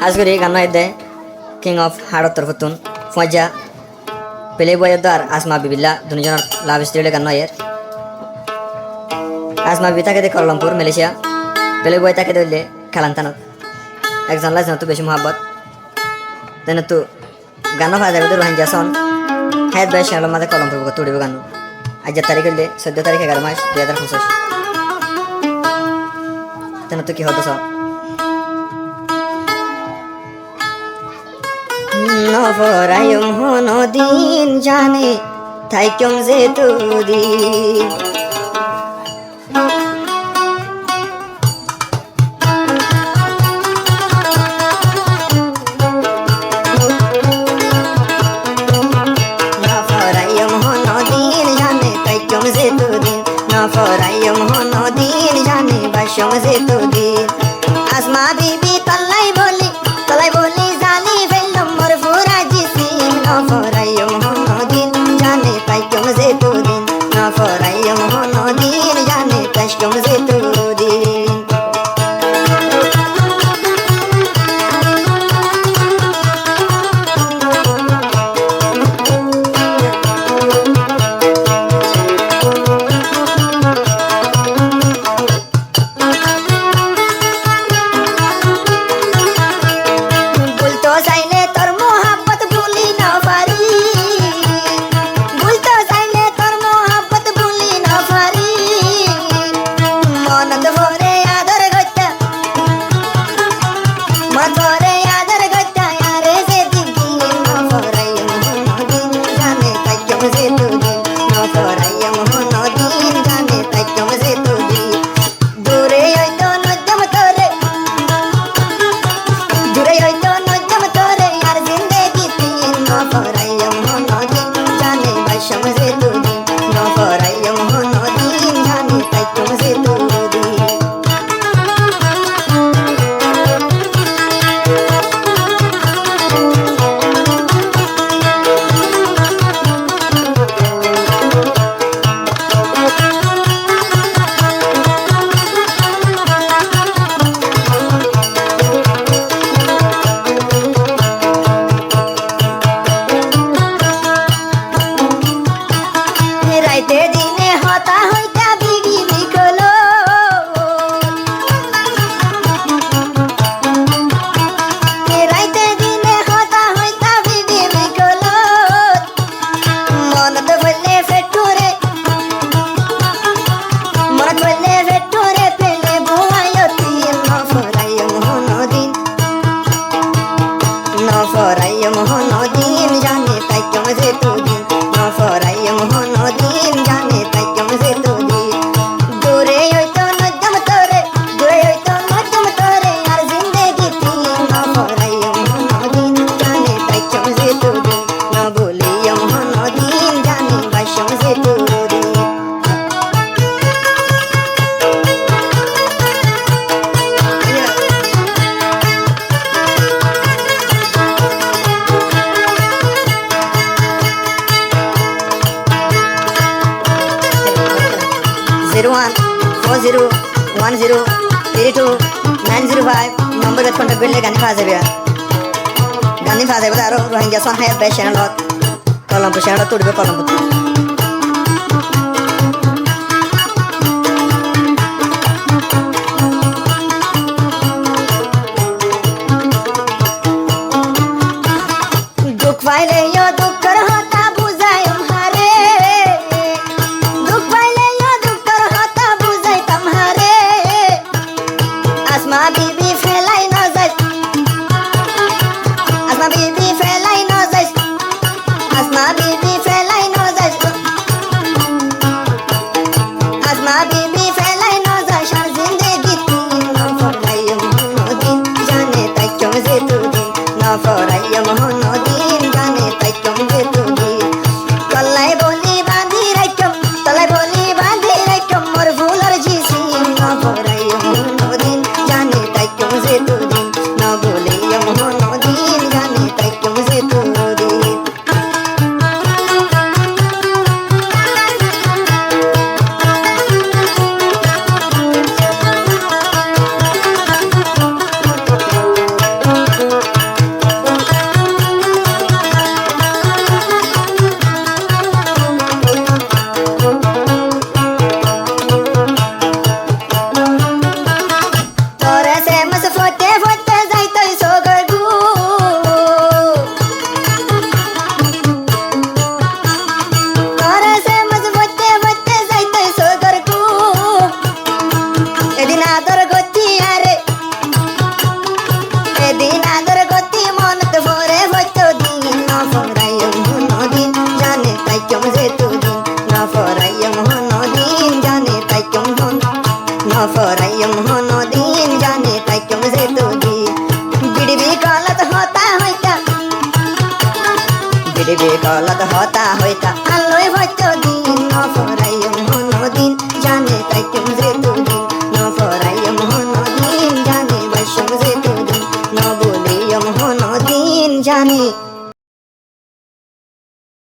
আজগরি গান দে king of হাড়তর ফুতুন ফজা play বয়ের দ্বার আসমা বিবিল্লা দুজনের লাভ স্টোরি গান এর আসমা বিবি তাকে দে কলমপুর মালয়েশিয়া প্লে বয় তাকে দিলে খেলান্তানত একজন লাইজন তো বেশি মহাব্বত তেন তো গান ফাজাবে তো রোহিঙ্গা সন হায়াত ভাই শ্যামল মাঝে কলমপুর তুড়িব গান আজ তারিখ হলে 14 তারিখ 11 মাস 2025 তেন তো কি হতো সব নফরায়ুম হনো দিন জানে থাইকম যে তুদি নফরায়ুম হনো দিন জানে থাইকম যে তুদি নফরায়ুম হনো দিন জানে বাসম যে তুদি আসমা বিবি তল্লাই বলি জানি ফেললাম মোর ফুরাজি সিম নফরায়ুম হনো দিন জানে তাইকম যে তুদিন নফরায়ুম হনো দিন জানে তাইকম যে তুদিন নফরায়ুম হনো দিন জানে তাইকম যে তুদিন নফরায়ুম হনো দিন জানে তাইকম যে তুদিন দূরে হইতো নজম তোরে আর জিন্দেগি তিন নফরায়ুম হনো দিন জানে তাইকম যে তুদিন নবুলিয়ম হনো দিন জানে বাসম যে তুদিন 0140103295 নম্বর কন্টাক্ট করলে গানি পাওয়া যাবে আরো রোহিঙ্গা সন হায়াত ভাই চ্যানেলত কলমপুর চ্যানেলত তুলবে কলমপুর দুঃখ পাইলে দুঃখর হতা বুঝাই হারে দুঃখ পাইলে দুঃখর হতা বুঝাই তোমারে আসমা বিবি ফেলাই ন যাই আসমা বিবি ফেলাই ন যাই পৃথিবী কলত হতা হইতা আলোয় হয়তো দিন নফরাইম হনদিন জানে কাইতুম যেতুদিন নফরাইম হনদিন জানে বৈশম যেতুদিন নবুলিয়ম হনদিন জানে